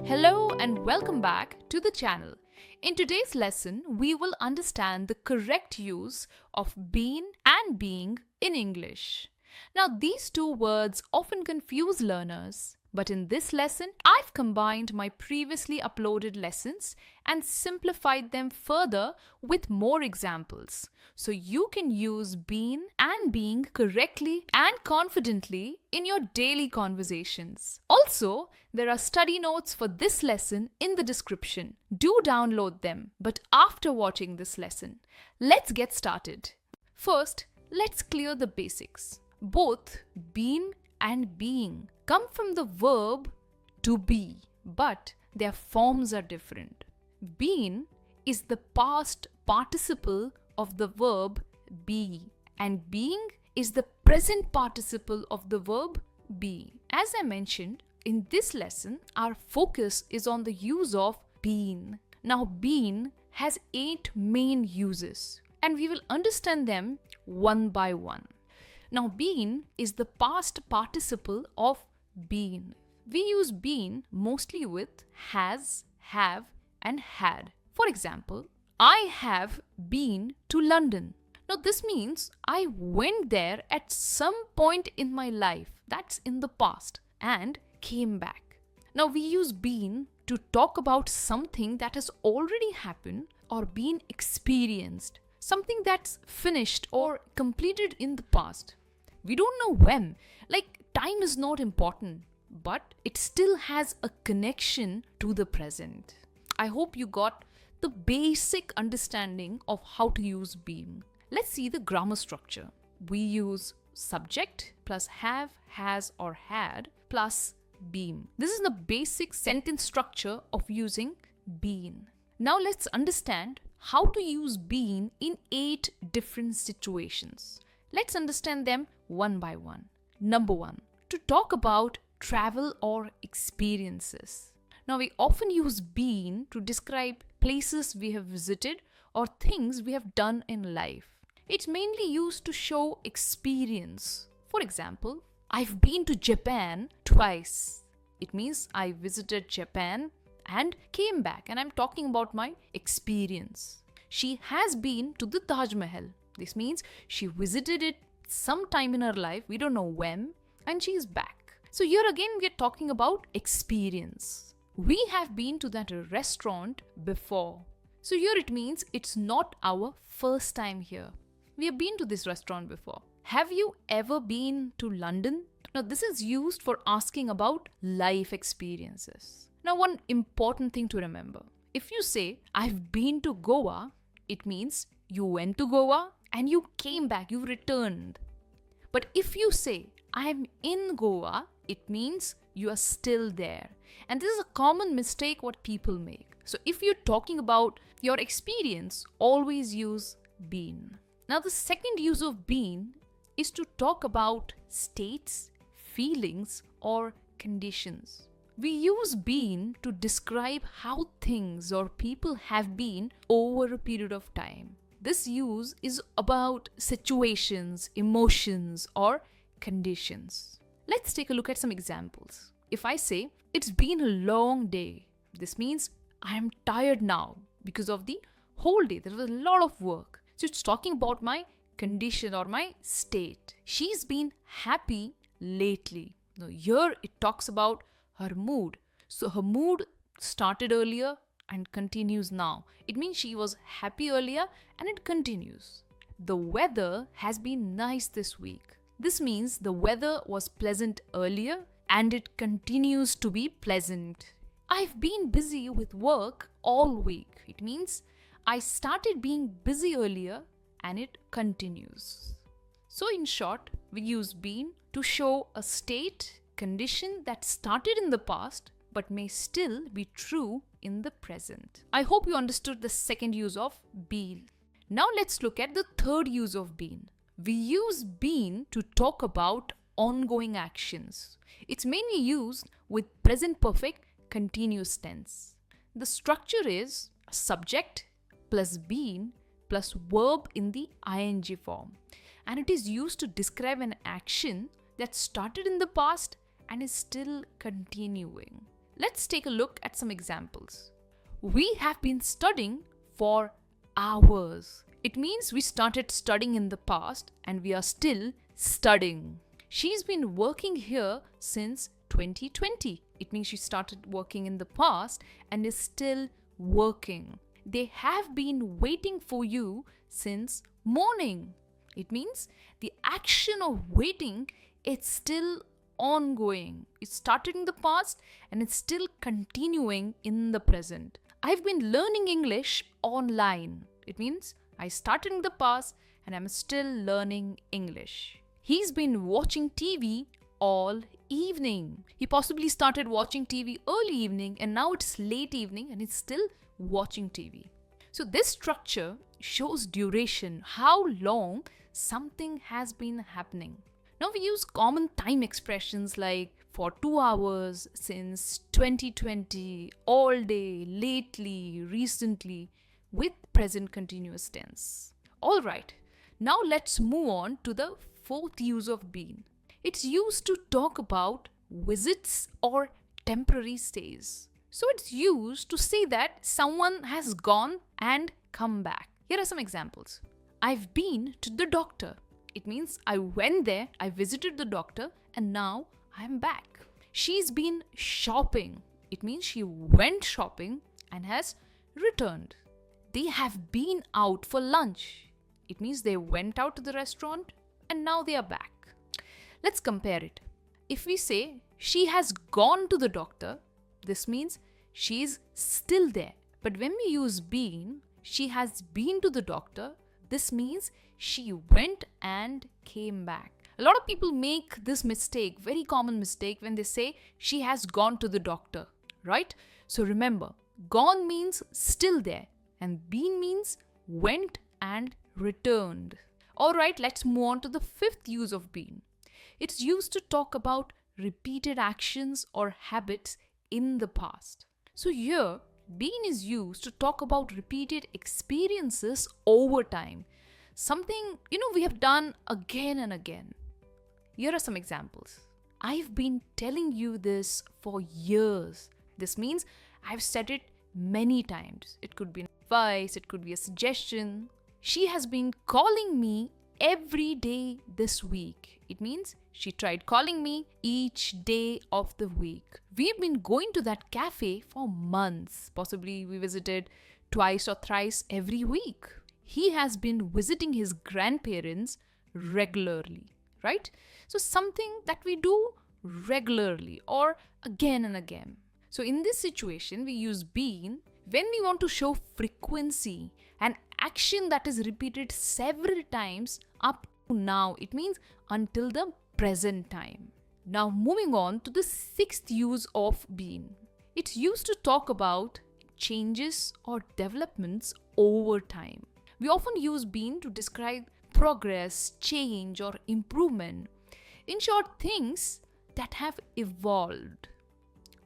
Hello and welcome back to the channel. In today's lesson, we will understand the correct use of been and being in English. Now, these two words often confuse learners, but in this lesson, I've combined my previously uploaded lessons and simplified them further with more examples, so you can use been and being correctly and confidently in your daily conversations. Also, there are study notes for this lesson in the description. Do download them, but after watching this lesson. Let's get started. First, let's clear the basics. Both been and being come from the verb to be, but their forms are different. Been is the past participle of the verb be, and being is the present participle of the verb be. As I mentioned, in this lesson, our focus is on the use of been. Now, been has 8 main uses, and we will understand them one by one. Now, been is the past participle of been. We use been mostly with has, have, and had. For example, I have been to London. Now, this means I went there at some point in my life, that's in the past, and came back. Now, we use been to talk about something that has already happened or been experienced, something that's finished or completed in the past. We don't know when, like time is not important, but it still has a connection to the present. I hope you got the basic understanding of how to use been. Let's see the grammar structure. We use subject plus have, has, or had plus been. This is the basic sentence structure of using been. Now let's understand how to use been in 8 different situations. Let's understand them one by one. Number 1, to talk about travel or experiences. Now, we often use been to describe places we have visited or things we have done in life. It's mainly used to show experience. For example, I've been to Japan twice. It means I visited Japan and came back, and I'm talking about my experience. She has been to the Taj Mahal. This means she visited it sometime in her life, we don't know when, and she's back. So here again we are talking about experience. We have been to that restaurant before. So here it means it's not our first time here. We have been to this restaurant before. Have you ever been to London? Now this is used for asking about life experiences. Now one important thing to remember. If you say, I've been to Goa, it means you went to Goa and you came back, you returned. But if you say, I'm in Goa, it means you are still there. And this is a common mistake what people make. So if you're talking about your experience, always use been. Now the second use of been is to talk about states, feelings, or conditions. We use been to describe how things or people have been over a period of time. This use is about situations, emotions, or conditions. Let's take a look at some examples. If I say, it's been a long day, this means I am tired now because of the whole day. There was a lot of work. So it's talking about my condition or my state. She's been happy lately. Now here it talks about her mood. So her mood started earlier and continues now. It means she was happy earlier and it continues. The weather has been nice this week. This means the weather was pleasant earlier and it continues to be pleasant. I've been busy with work all week. It means I started being busy earlier and it continues. So in short, we use been to show a state, condition that started in the past but may still be true in the present. I hope you understood the second use of been. Now let's look at the third use of been. We use been to talk about ongoing actions. It's mainly used with present perfect continuous tense. The structure is subject plus been plus verb in the ing form, and it is used to describe an action that started in the past and is still continuing. Let's take a look at some examples. We have been studying for hours. It means we started studying in the past and we are still studying. She's been working here since 2020. It means she started working in the past and is still working. They have been waiting for you since morning. It means the action of waiting is still ongoing. It started in the past and it's still continuing in the present. I've been learning English online. It means I started in the past and I'm still learning English. He's been watching TV all evening. He possibly started watching TV early evening and now it's late evening and he's still watching TV. So this structure shows duration, how long something has been happening. Now we use common time expressions like for 2 hours, since 2020, all day, lately, recently with present continuous tense. Alright, now let's move on to the fourth use of been. It's used to talk about visits or temporary stays. So it's used to say that someone has gone and come back. Here are some examples. I've been to the doctor. It means I went there, I visited the doctor, and now I'm back. She's been shopping. It means she went shopping and has returned. They have been out for lunch. It means they went out to the restaurant and now they are back. Let's compare it. If we say she has gone to the doctor, this means she is still there. But when we use been, she has been to the doctor, this means she went and came back. A lot of people make this mistake, very common mistake, when they say she has gone to the doctor, right? So remember, gone means still there and been means went and returned. Alright, let's move on to the fifth use of been. It's used to talk about repeated actions or habits in the past. So here, been is used to talk about repeated experiences over time. Something, we have done again and again. Here are some examples. I've been telling you this for years. This means I've said it many times. It could be an advice, it could be a suggestion. She has been calling me every day this week. It means she tried calling me each day of the week. We've been going to that cafe for months. Possibly we visited twice or thrice every week. He has been visiting his grandparents regularly, right? So something that we do regularly or again and again. So in this situation, we use been when we want to show frequency, an action that is repeated several times up to now. It means until the present time. Now moving on to the sixth use of been. It's used to talk about changes or developments over time. We often use been to describe progress, change, or improvement. In short, things that have evolved.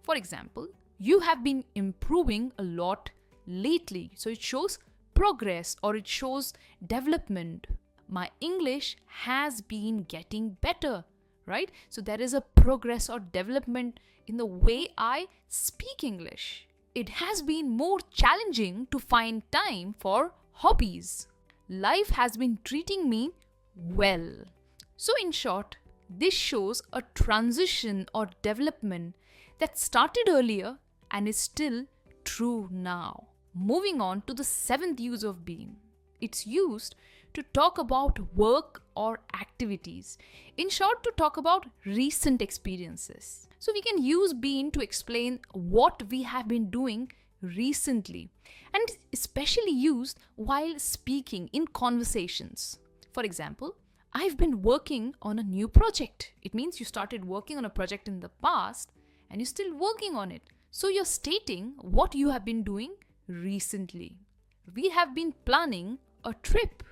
For example, you have been improving a lot lately. So it shows progress or it shows development. My English has been getting better, right? So there is a progress or development in the way I speak English. It has been more challenging to find time for hobbies. Life has been treating me well. So in short, this shows a transition or development that started earlier and is still true now. Moving on to the seventh use of been. It's used to talk about work or activities. In short, to talk about recent experiences. So we can use been to explain what we have been doing recently, and especially used while speaking in conversations. For example, I've been working on a new project. It means you started working on a project in the past and you're still working on it. So you're stating what you have been doing recently. We have been planning a trip.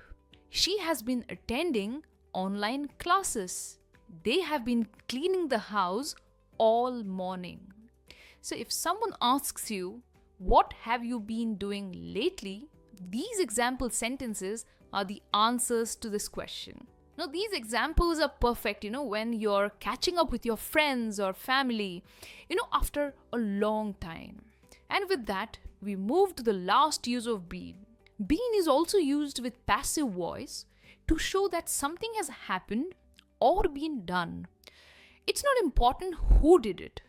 She has been attending online classes. They have been cleaning the house all morning. So if someone asks you, what have you been doing lately? These example sentences are the answers to this question. Now, these examples are perfect, when you're catching up with your friends or family, after a long time. And with that, we move to the last use of been. Been is also used with passive voice to show that something has happened or been done. It's not important who did it.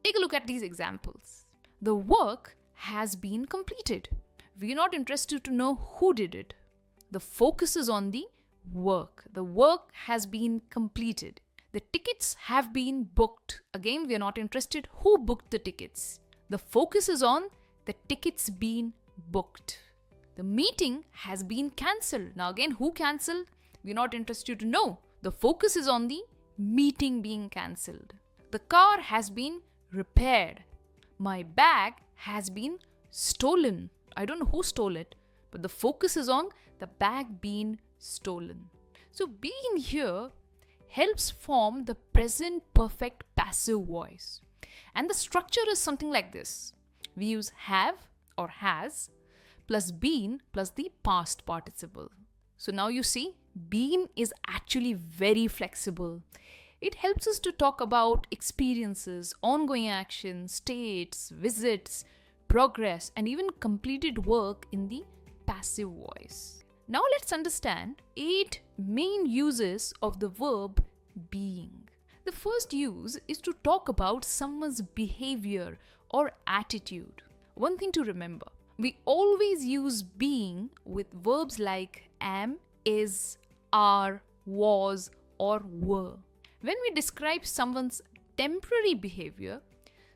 Take a look at these examples. The work has been completed. We're not interested to know who did it. The focus is on the work. The work has been completed. The tickets have been booked. Again, we are not interested who booked the tickets. The focus is on the tickets being booked. The meeting has been cancelled. Now again, who cancelled? We're not interested to know. The focus is on the meeting being cancelled. The car has been repaired. My bag has been stolen. I don't know who stole it, but the focus is on the bag being stolen. So being here helps form the present perfect passive voice. And the structure is something like this. We use have or has plus been plus the past participle. So now you see, been is actually very flexible. It helps us to talk about experiences, ongoing actions, states, visits, progress, and even completed work in the passive voice. Now let's understand 8 main uses of the verb being. The first use is to talk about someone's behavior or attitude. One thing to remember, we always use being with verbs like am, is, are, was, or were. When we describe someone's temporary behavior,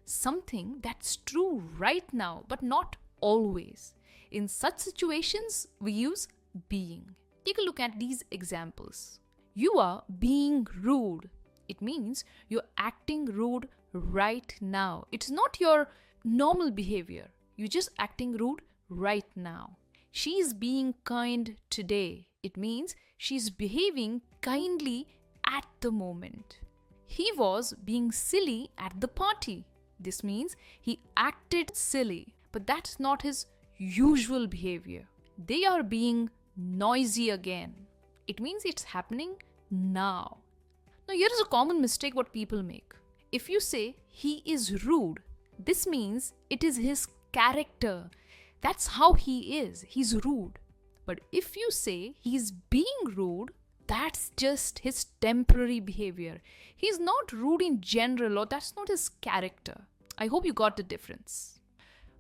something that's true right now but not always, in such situations we use being. Take a look at these examples. You are being rude. It means you're acting rude right now. It's not your normal behavior. You're just acting rude right now. She's being kind today. It means she's behaving kindly at the moment. He was being silly at the party. This means he acted silly, but that's not his usual behavior. They are being noisy again. It means it's happening now. Now here is a common mistake what people make. If you say he is rude, this means it is his character. That's how he is. He's rude. But if you say he's being rude, that's just his temporary behavior. He's not rude in general, or that's not his character. I hope you got the difference.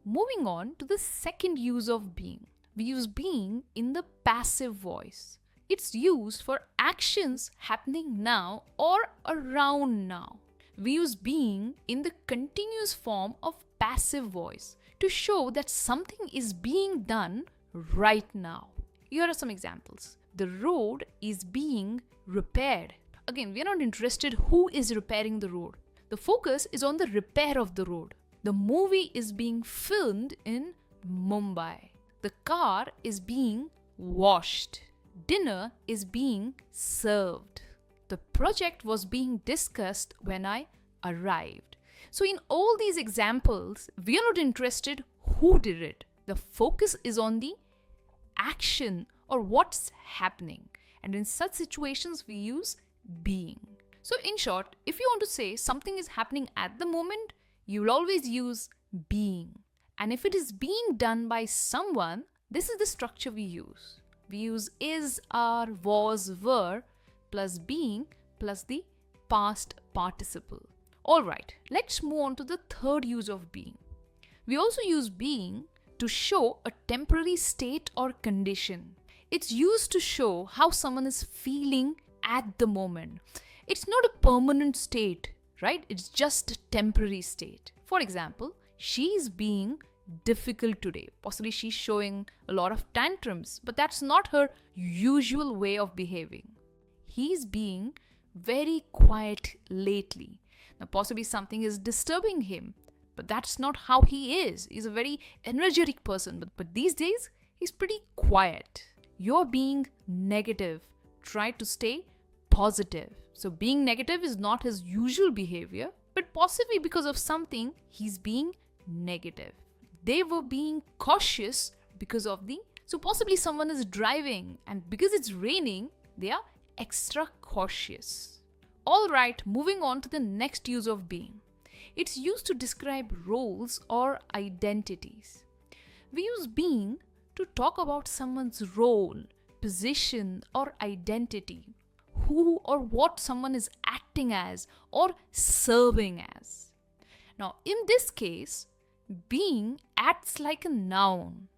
Moving on to the second use of being. We use being in the passive voice. It's used for actions happening now or around now. We use being in the continuous form of passive voice to show that something is being done right now. Here are some examples. The road is being repaired. Again, we are not interested who is repairing the road. The focus is on the repair of the road. The movie is being filmed in Mumbai. The car is being washed. Dinner is being served. The project was being discussed when I arrived. So in all these examples, we are not interested who did it. The focus is on the action or what's happening. And in such situations, we use being. So in short, if you want to say something is happening at the moment, you will always use being. And if it is being done by someone, this is the structure we use. We use is, are, was, were plus being plus the past participle. Alright, let's move on to the third use of being. We also use being to show a temporary state or condition. It's used to show how someone is feeling at the moment. It's not a permanent state, right? It's just a temporary state. For example, she's being difficult today. Possibly she's showing a lot of tantrums, but that's not her usual way of behaving. He's being very quiet lately. Now, possibly something is disturbing him, but that's not how he is. He's a very energetic person, but these days, he's pretty quiet. You're being negative. Try to stay positive. So being negative is not his usual behavior, but possibly because of something, he's being negative. They were being cautious because of so possibly someone is driving, and because it's raining, they are extra cautious. Alright, moving on to the next use of being. It's used to describe roles or identities. We use being to talk about someone's role, position, or identity, who or what someone is acting as or serving as. Now, in this case, being acts like a noun.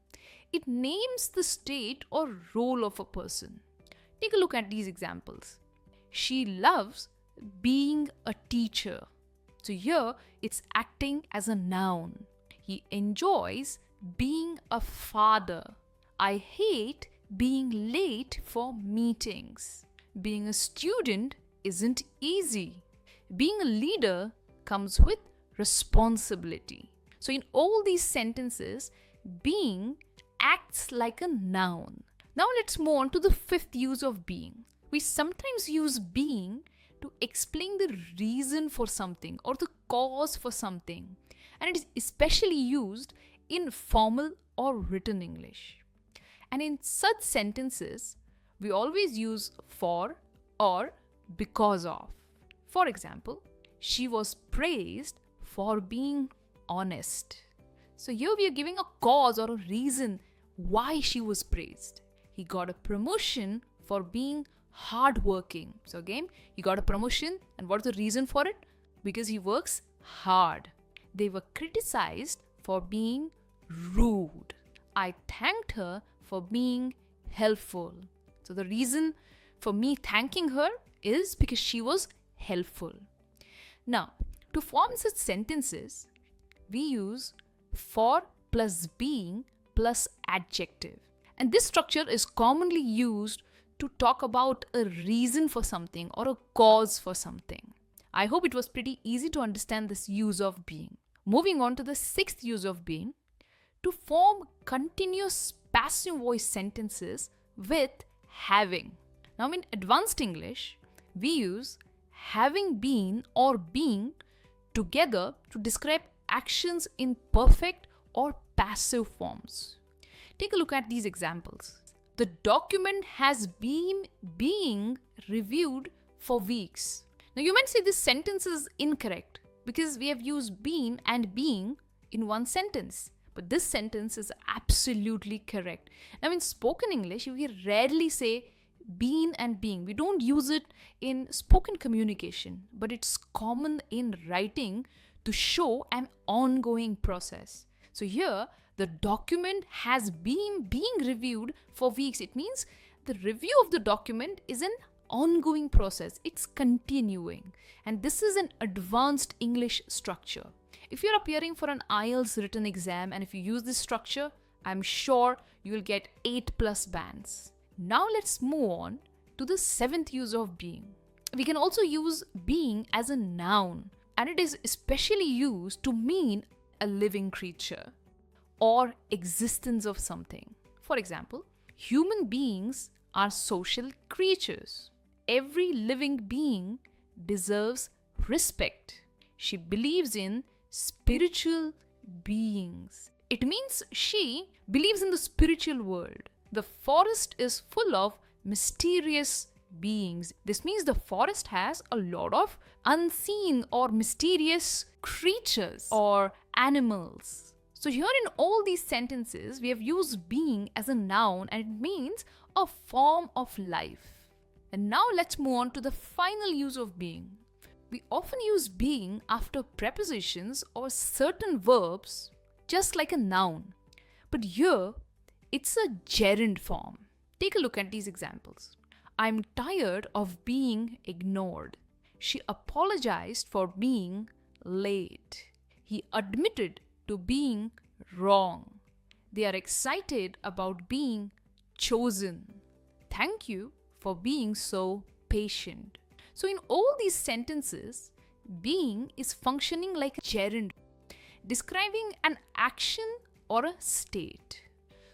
It names the state or role of a person. Take a look at these examples. She loves being a teacher. So here it's acting as a noun. He enjoys being a father. I hate being late for meetings. Being a student isn't easy. Being a leader comes with responsibility. So in all these sentences, being acts like a noun. Now let's move on to the fifth use of being. We sometimes use being to explain the reason for something or the cause for something, and it is especially used in formal or written English. And in such sentences, we always use for or because of. For example, she was praised for being honest. So here we are giving a cause or a reason why she was praised. He got a promotion for being hardworking. So again, he got a promotion, and what's the reason for it? Because he works hard. They were criticized for being rude. I thanked her for being helpful. So the reason for me thanking her is because she was helpful. Now, to form such sentences, we use for plus being plus adjective. And this structure is commonly used to talk about a reason for something or a cause for something. I hope it was pretty easy to understand this use of being. Moving on to the sixth use of being, to form continuous passive voice sentences with having. Now in advanced English, we use having been or being together to describe actions in perfect or passive forms. Take a look at these examples. The document has been being reviewed for weeks. Now you might say this sentence is incorrect because we have used been and being in one sentence. But this sentence is absolutely correct. Now in spoken English, we rarely say been and being. We don't use it in spoken communication, but it's common in writing to show an ongoing process. So here, the document has been being reviewed for weeks. It means the review of the document is an ongoing process. It's continuing. And this is an advanced English structure. If you're appearing for an IELTS written exam and if you use this structure, I'm sure you will get 8+ bands. Now let's move on to the seventh use of being. We can also use being as a noun, and it is especially used to mean a living creature or existence of something. For example, human beings are social creatures. Every living being deserves respect. She believes in spiritual beings. It means she believes in the spiritual world. The forest is full of mysterious beings. This means the forest has a lot of unseen or mysterious creatures or animals. So here in all these sentences, we have used being as a noun, and it means a form of life. And now let's move on to the final use of being. We often use being after prepositions or certain verbs just like a noun. But here, it's a gerund form. Take a look at these examples. I'm tired of being ignored. She apologized for being late. He admitted to being wrong. They are excited about being chosen. Thank you for being so patient. So in all these sentences, being is functioning like a gerund, describing an action or a state.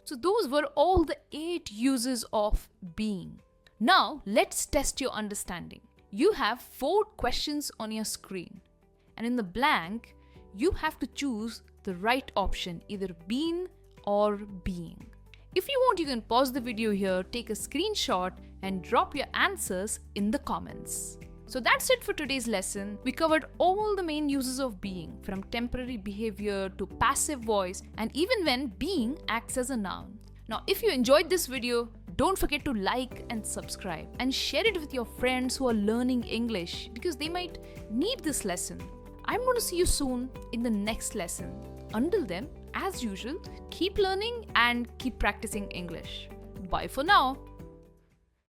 So those were all the 8 uses of being. Now let's test your understanding. You have 4 questions on your screen, and in the blank, you have to choose the right option, either been or being. If you want, you can pause the video here, take a screenshot and drop your answers in the comments. So that's it for today's lesson. We covered all the main uses of being, from temporary behavior to passive voice, and even when being acts as a noun. Now, if you enjoyed this video, don't forget to like and subscribe and share it with your friends who are learning English because they might need this lesson. I'm going to see you soon in the next lesson. Until then, as usual, keep learning and keep practicing English. Bye for now.